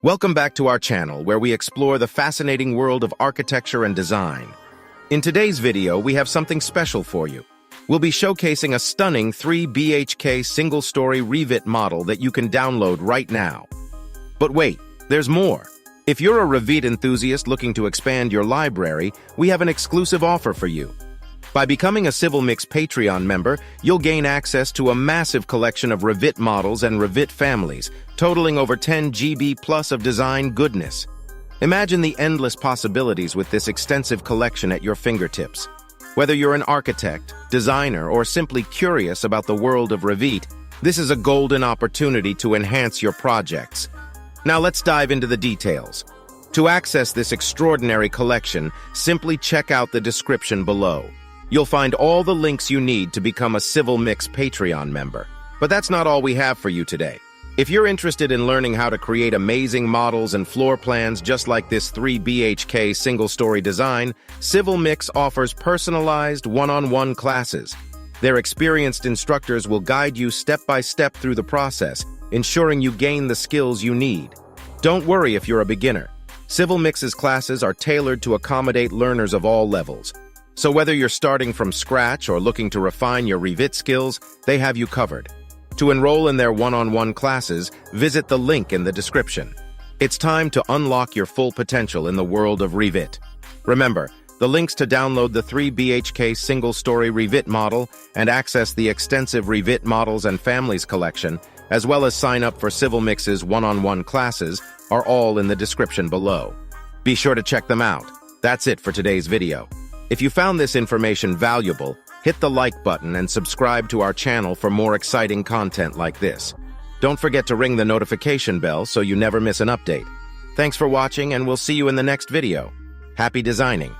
Welcome back to our channel where we explore the fascinating world of architecture and design. In today's video, we have something special for you. We'll be showcasing a stunning 3 BHK single-story Revit model that you can download right now. But wait, there's more. If you're a Revit enthusiast looking to expand your library, we have an exclusive offer for you. By becoming a CivilMix Patreon member, you'll gain access to a massive collection of Revit models and Revit families, totaling over 10 GB plus of design goodness. Imagine the endless possibilities with this extensive collection at your fingertips. Whether you're an architect, designer, or simply curious about the world of Revit, this is a golden opportunity to enhance your projects. Now let's dive into the details. To access this extraordinary collection, simply check out the description below. You'll find all the links you need to become a CivilMix Patreon member. But that's not all we have for you today. If you're interested in learning how to create amazing models and floor plans just like this 3 BHK single-story design, CivilMix offers personalized one-on-one classes. Their experienced instructors will guide you step-by-step through the process, ensuring you gain the skills you need. Don't worry if you're a beginner. CivilMix's classes are tailored to accommodate learners of all levels. So whether you're starting from scratch or looking to refine your Revit skills, they have you covered. To enroll in their one-on-one classes, visit the link in the description. It's time to unlock your full potential in the world of Revit. Remember, the links to download the 3 BHK single-story Revit model and access the extensive Revit models and families collection, as well as sign up for CivilMix's one-on-one classes, are all in the description below. Be sure to check them out. That's it for today's video. If you found this information valuable, hit the like button and subscribe to our channel for more exciting content like this. Don't forget to ring the notification bell so you never miss an update. Thanks for watching, and we'll see you in the next video. Happy designing!